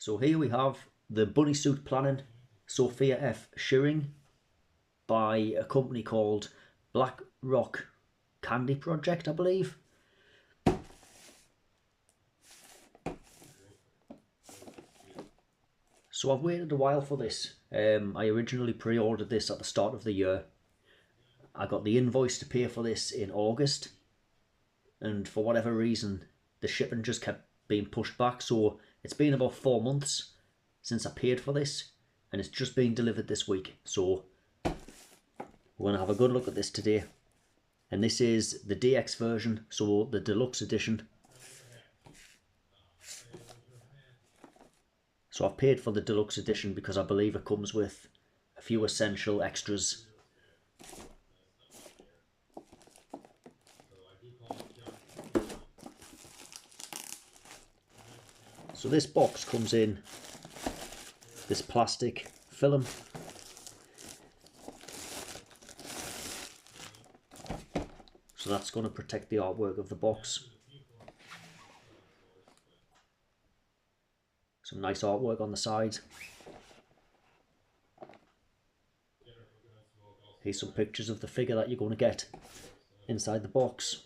So here we have the bunny suit planning Sophia F. Shirring by a company called Black Rock Candy Project, I believe. So I've waited a while for this. I originally pre-ordered this at the start of the year. I got the invoice to pay for this in August, and for whatever reason the shipping just kept being pushed back, so it's been about 4 months since I paid for this, and it's just been delivered this week. So we're going to have a good look at this today, and this is the DX version, so the deluxe edition. So I've paid for the deluxe edition because I believe it comes with a few essential extras. So this box comes in this plastic film. So that's going to protect the artwork of the box. Some nice artwork on the side. Here's some pictures of the figure that you're going to get inside the box.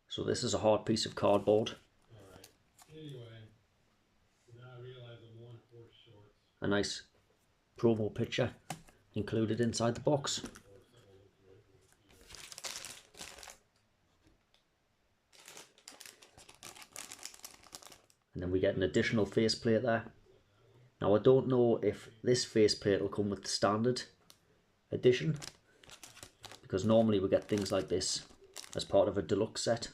So this is a hard piece of cardboard. A nice promo picture included inside the box. And then we get an additional faceplate there. Now I don't know if this faceplate will come with the standard edition, because normally we get things like this as part of a deluxe set.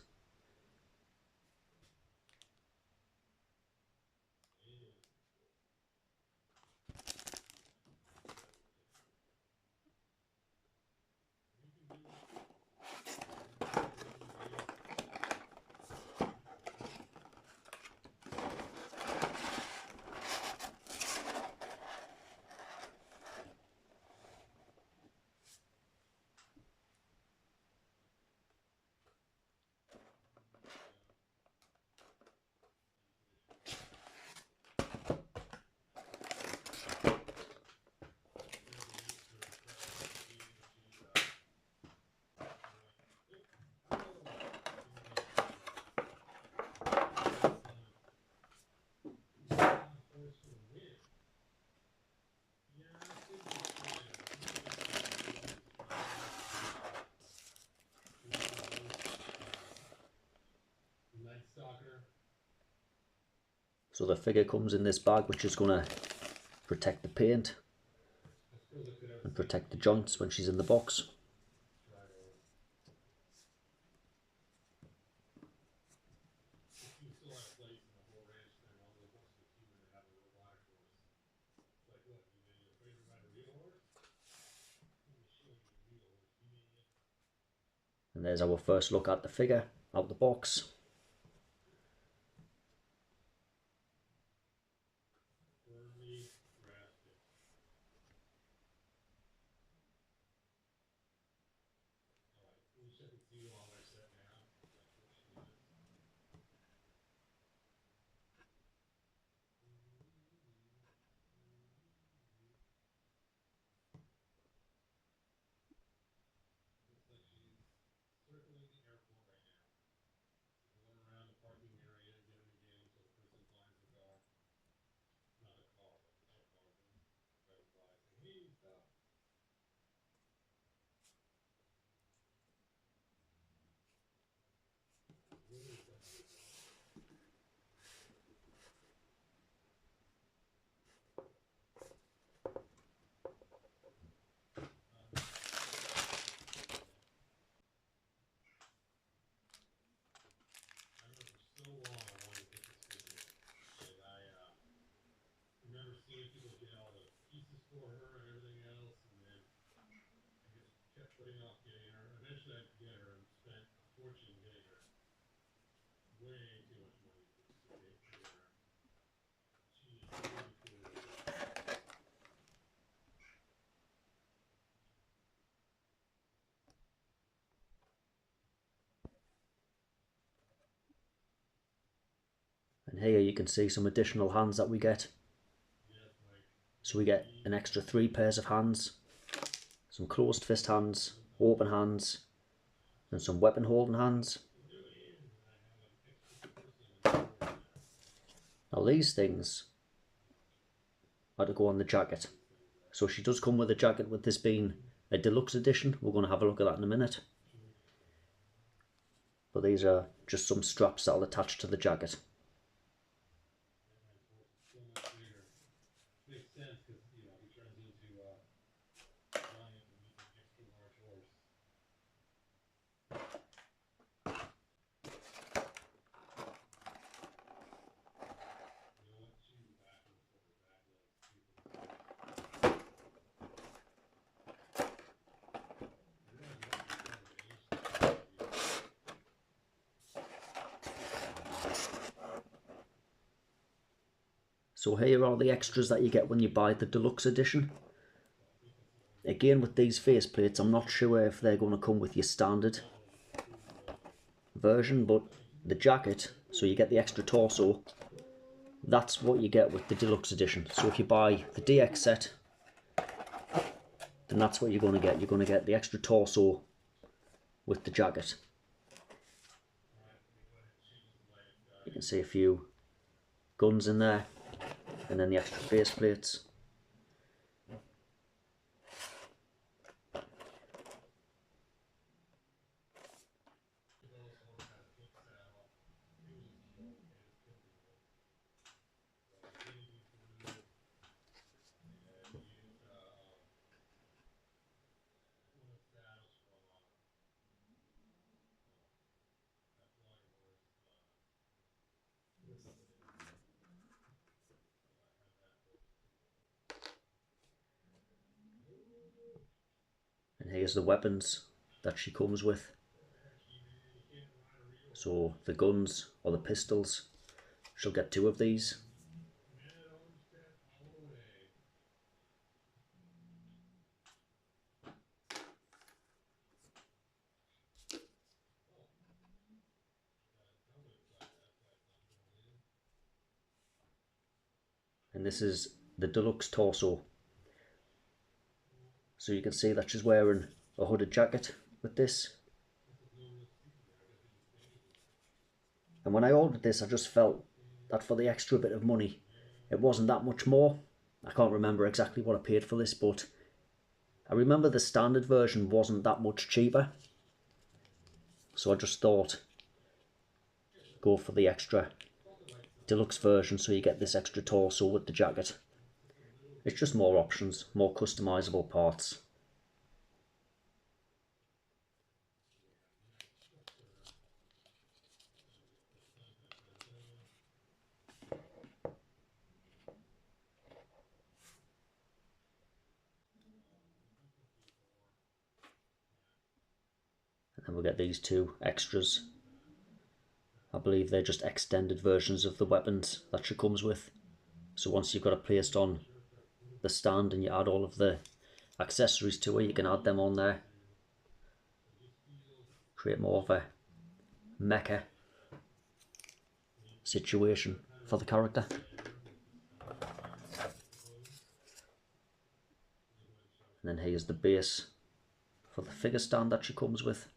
So the figure comes in this bag, which is going to protect the paint and protect the joints when she's in the box. And there's our first look at the figure out the box. And here you can see some additional hands that we get. So we get an extra 3 pairs of hands, some closed fist hands, open hands, and some weapon holding hands. Now these things are to go on the jacket. So she does come with a jacket, with this being a deluxe edition. We're going to have a look at that in a minute. But these are just some straps that will attach to the jacket. So here are the extras that you get when you buy the deluxe edition. Again, with these faceplates, I'm not sure if they're going to come with your standard version, but the jacket, so you get the extra torso, that's what you get with the deluxe edition. So if you buy the DX set, then that's what you're going to get. You're going to get the extra torso with the jacket. You can see a few guns in there, and then the extra faceplates. And here's the weapons that she comes with. So the guns, or the pistols, she'll get 2 of these. And this is the deluxe torso. So you can see that she's wearing a hooded jacket with this. And when I ordered this, I just felt that for the extra bit of money, it wasn't that much more. I can't remember exactly what I paid for this, but I remember the standard version wasn't that much cheaper. So I just thought, go for the extra deluxe version so you get this extra torso with the jacket. It's just more options, more customizable parts. And then we'll get these 2 extras. I believe they're just extended versions of the weapons that she comes with. So once you've got it placed on the stand and you add all of the accessories to it, you can add them on there. Create more of a mecha situation for the character. And then here's the base for the figure stand that she comes with.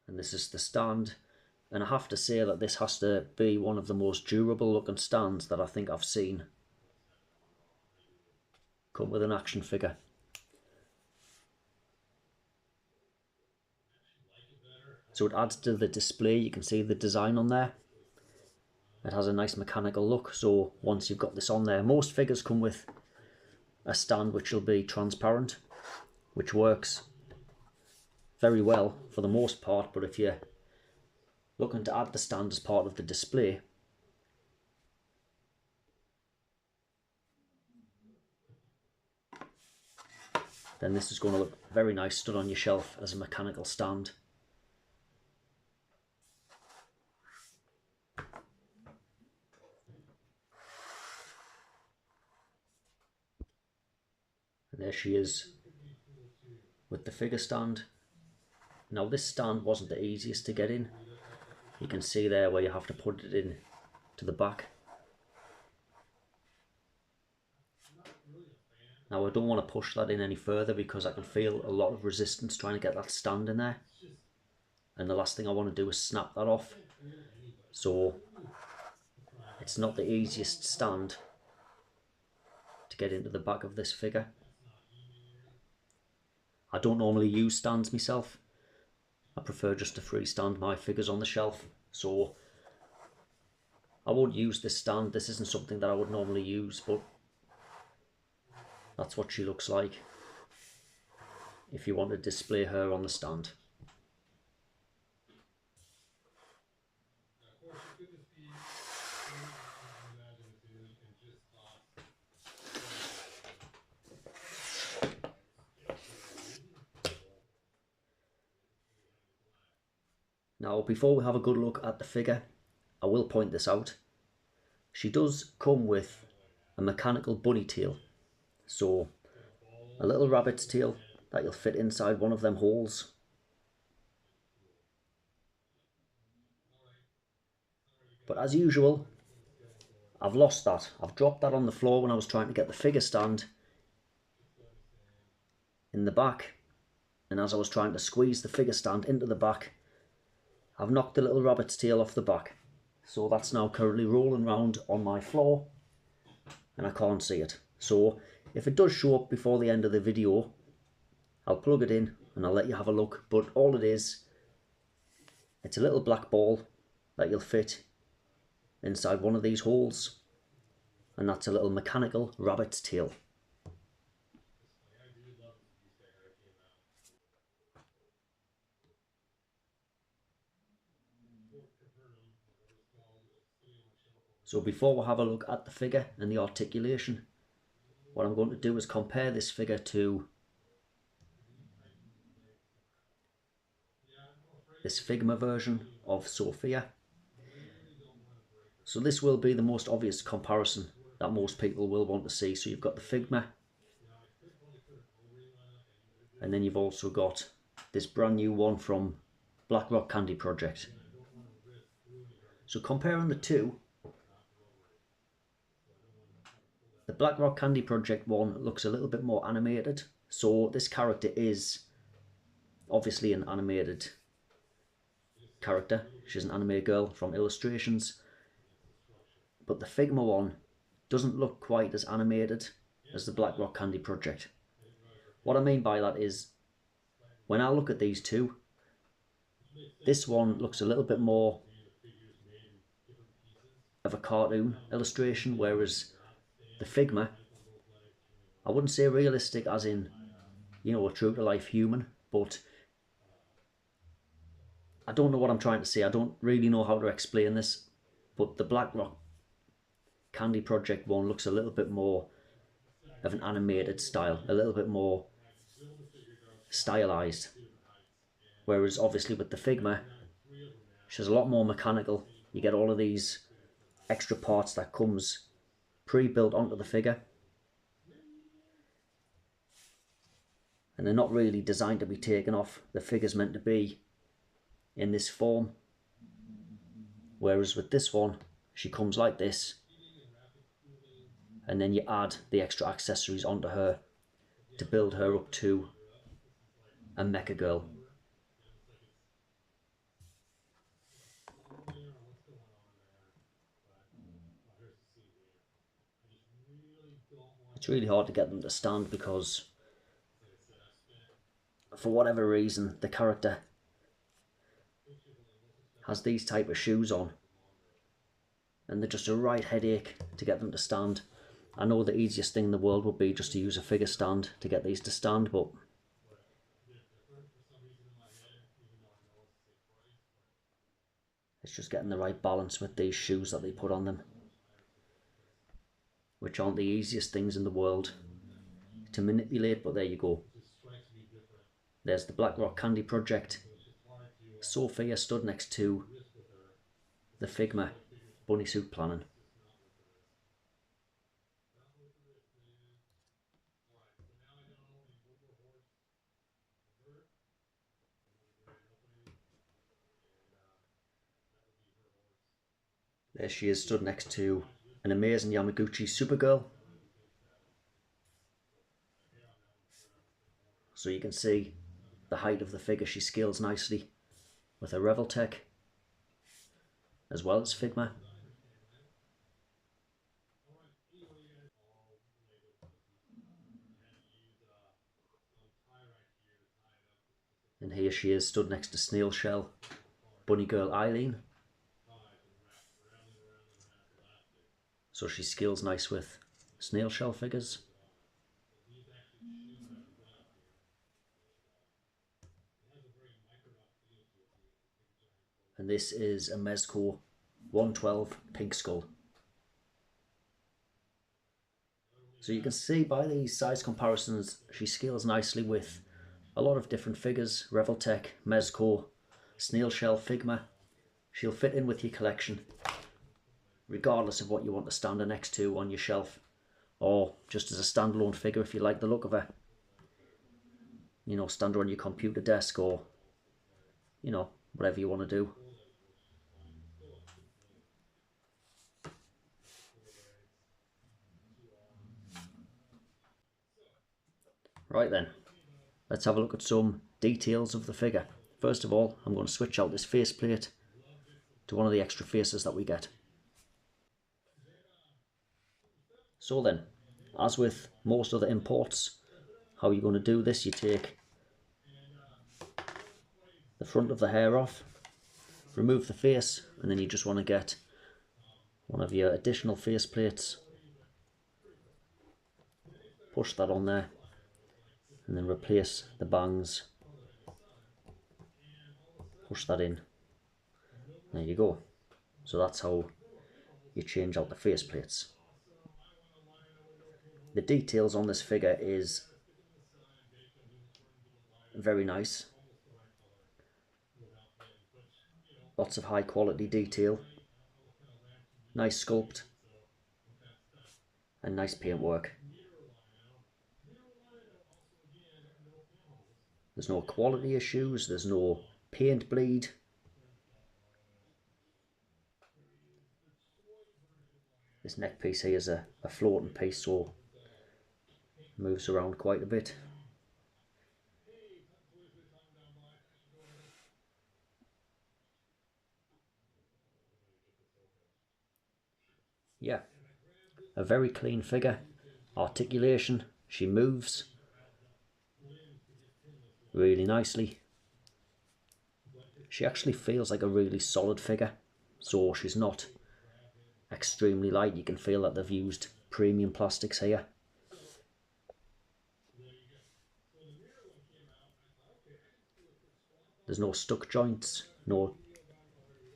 And this is the stand, and I have to say that this has to be one of the most durable looking stands that I think I've seen come with an action figure. So it adds to the display. You can see the design on there. It has a nice mechanical look, so once you've got this on there, most figures come with a stand which will be transparent, which works very well for the most part, but if you're looking to add the stand as part of the display, then this is going to look very nice stood on your shelf as a mechanical stand. And there she is with the figure stand. Now this stand wasn't the easiest to get in. You can see there where you have to put it in to the back. Now I don't want to push that in any further because I can feel a lot of resistance trying to get that stand in there. And the last thing I want to do is snap that off. So it's not the easiest stand to get into the back of this figure. I don't normally use stands myself. I prefer just to freestand my figures on the shelf. So I won't use this stand. This isn't something that I would normally use, but that's what she looks like if you want to display her on the stand. Now, before we have a good look at the figure, I will point this out. She does come with a mechanical bunny tail. So, a little rabbit's tail that you'll fit inside one of them holes. But as usual, I've lost that. I've dropped that on the floor when I was trying to get the figure stand in the back. And as I was trying to squeeze the figure stand into the back, I've knocked the little rabbit's tail off the back. So that's now currently rolling around on my floor and I can't see it. So if it does show up before the end of the video, I'll plug it in and I'll let you have a look. But all it is, it's a little black ball that you'll fit inside one of these holes. And that's a little mechanical rabbit's tail. So before we have a look at the figure and the articulation, what I'm going to do is compare this figure to this Figma version of Sophia. So this will be the most obvious comparison that most people will want to see. So you've got the Figma, and then you've also got this brand new one from Black Rock Candy Project. So comparing the two, the Black Rock Candy Project one looks a little bit more animated. So this character is obviously an animated character. She's an anime girl from Illustrations. But the Figma one doesn't look quite as animated as the Black Rock Candy Project. What I mean by that is, when I look at these two, this one looks a little bit more of a cartoon illustration, whereas the Figma, I wouldn't say realistic as in, you know, a true to life human, but I don't know what I'm trying to say. I don't really know how to explain this, but the Black Rock Candy Project one looks a little bit more of an animated style, a little bit more stylized, whereas obviously with the Figma, she's a lot more mechanical. You get all of these extra parts that comes pre-built onto the figure, and they're not really designed to be taken off. The figure's meant to be in this form, whereas with this one, she comes like this, and then you add the extra accessories onto her to build her up to a mecha girl. It's really hard to get them to stand because for whatever reason the character has these type of shoes on and they're just a right headache to get them to stand. I know the easiest thing in the world would be just to use a figure stand to get these to stand, but It's just getting the right balance with these shoes that they put on them, which aren't the easiest things in the world to manipulate, but there you go. There's the Black Rock Candy Project. Sophia stood next to the Figma bunny suit planning. There she is stood next to an amazing Yamaguchi Supergirl. So you can see the height of the figure. She scales nicely with a Reveltech as well as Figma. And here she is stood next to Snail Shell Bunny Girl Eileen. So she scales nice with Snail Shell figures. And this is a Mezco 112 Pink Skull. So you can see by these size comparisons, she scales nicely with a lot of different figures: Reveltech, Mezco, Snail Shell, Figma. She'll fit in with your collection, regardless of what you want to stand her next to on your shelf, or just as a standalone figure if you like the look of her. You know, stand her on your computer desk, or, you know, whatever you want to do. Right then, let's have a look at some details of the figure. First of all, I'm going to switch out this faceplate to one of the extra faces that we get. So then, as with most other imports, how you're going to do this, you take the front of the hair off, remove the face, and then you just want to get one of your additional face plates, push that on there, and then replace the bangs, push that in. There you go. So that's how you change out the face plates. The details on this figure is very nice. Lots of high quality detail, nice sculpt, and nice paintwork. There's no quality issues, there's no paint bleed. This neck piece here is a floating piece, so it moves around quite a bit. Yeah, a very clean figure. Articulation, she moves really nicely. She actually feels like a really solid figure, so she's not extremely light. You can feel that they've used premium plastics here. There's no stuck joints, no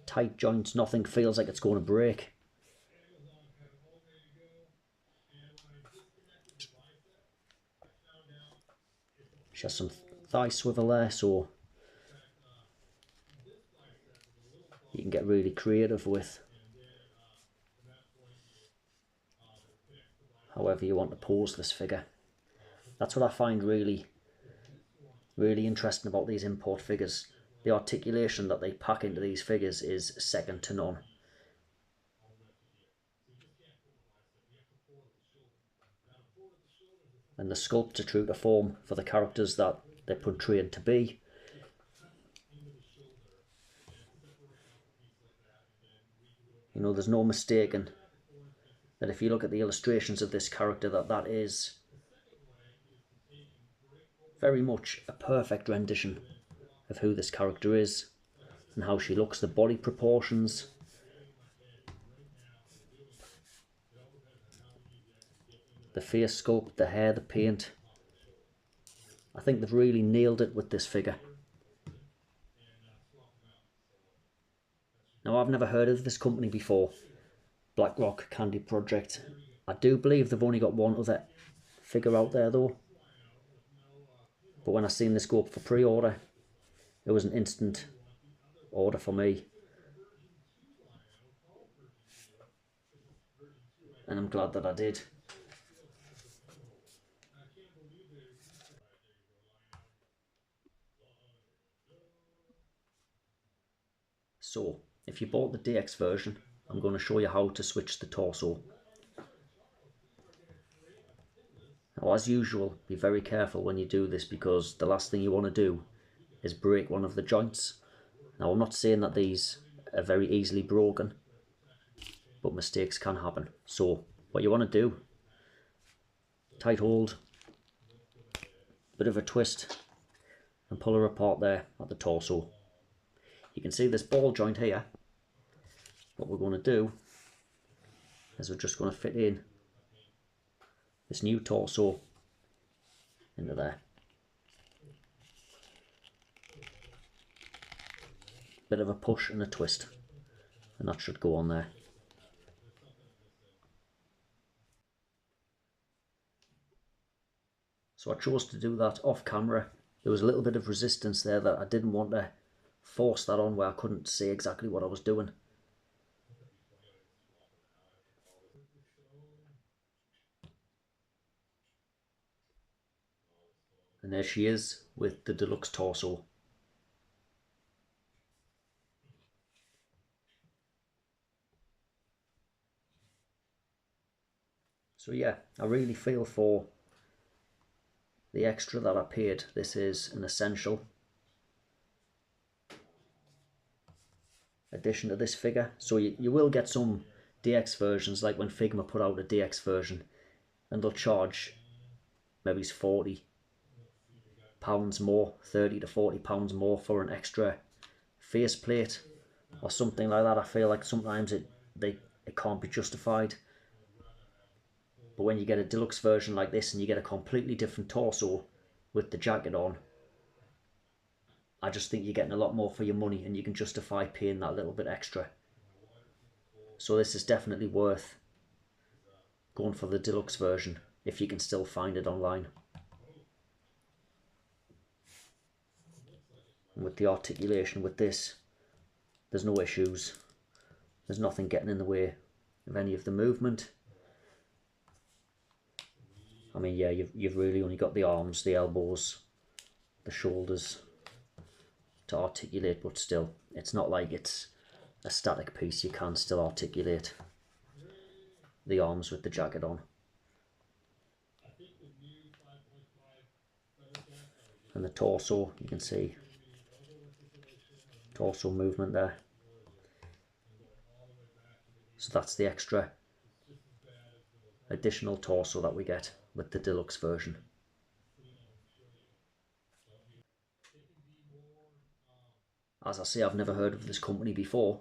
tight joints, nothing feels like it's going to break. She has some thigh swivel there, so you can get really creative with however you want to pose this figure. That's what I find really interesting about these import figures. The articulation that they pack into these figures is second to none. And the sculpts are true to form for the characters that they're portrayed to be. You know, there's no mistaking that if you look at the illustrations of this character, that is very much a perfect rendition of who this character is and how she looks, the body proportions. The face sculpt, the hair, the paint. I think they've really nailed it with this figure. Now, I've never heard of this company before, Blackrock Candy Project. I do believe they've only got one other figure out there though. But when I seen this go up for pre-order, it was an instant order for me. And I'm glad that I did. So, if you bought the DX version, I'm going to show you how to switch the torso. Now, as usual, be very careful when you do this, because the last thing you want to do is break one of the joints. Now, I'm not saying that these are very easily broken, but mistakes can happen. So, what you want to do, tight hold, bit of a twist, and pull her apart there at the torso. You can see this ball joint here. What we're going to do is we're just going to fit in this new torso into there. Bit of a push and a twist, and that should go on there. So I chose to do that off camera. There was a little bit of resistance there that I didn't want to force that on where I couldn't see exactly what I was doing. And there she is with the deluxe torso. So yeah, I really feel for the extra that I paid. This is an essential addition to this figure. So you will get some DX versions, like when Figma put out a DX version, and they'll charge maybe £40 more, £30 to £40 more for an extra faceplate or something like that. I feel like sometimes it can't be justified. But when you get a deluxe version like this and you get a completely different torso with the jacket on, I just think you're getting a lot more for your money, and you can justify paying that little bit extra. So this is definitely worth going for the deluxe version if you can still find it online. And with the articulation with this, there's no issues. There's nothing getting in the way of any of the movement. I mean, yeah, you've really only got the arms, the elbows, the shoulders to articulate, but still, it's not like it's a static piece. You can still articulate the arms with the jacket on. And the torso, you can see torso movement there. So that's the extra additional torso that we get with the deluxe version. As I say, I've never heard of this company before,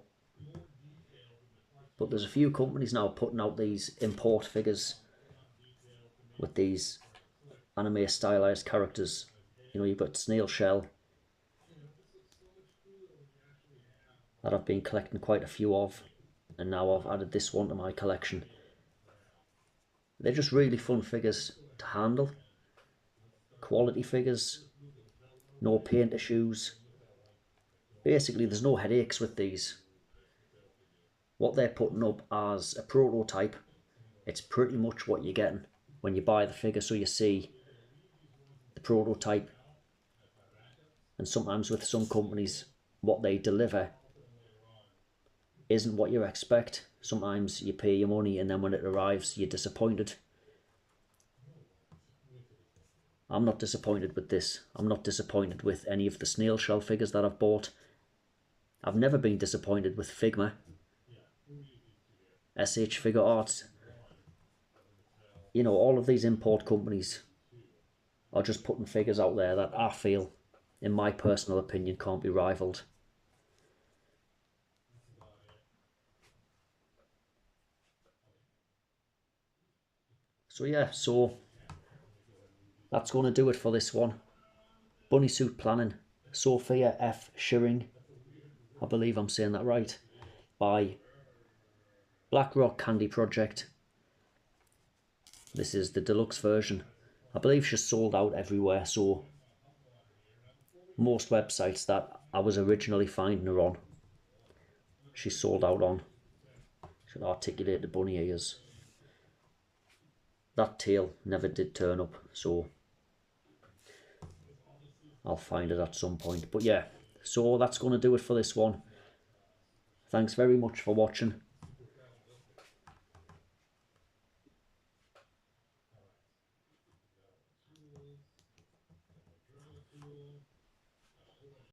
but there's a few companies now putting out these import figures with these anime stylized characters. You know, you've got Snail Shell that I've been collecting quite a few of, and now I've added this one to my collection. They're just really fun figures to handle. Quality figures, no paint issues. Basically, there's no headaches with these. What they're putting up as a prototype, it's pretty much what you're getting when you buy the figure. So you see the prototype, and sometimes with some companies, what they deliver isn't what you expect. Sometimes you pay your money and then when it arrives, you're disappointed. I'm not disappointed with this. I'm not disappointed with any of the snail shell figures that I've bought. I've never been disappointed with Figma, SH Figure Arts. You know, all of these import companies are just putting figures out there that I feel, in my personal opinion, can't be rivaled. So yeah, so that's going to do it for this one. Bunny Suit Planning, Sophia F. Shirring, I believe I'm saying that right, by Black Rock Candy Project. This is the deluxe version. I believe she's sold out everywhere, so most websites that I was originally finding her on, she's sold out on. Should articulate the bunny ears. That tail never did turn up, so I'll find it at some point. But yeah, so that's going to do it for this one. Thanks very much for watching.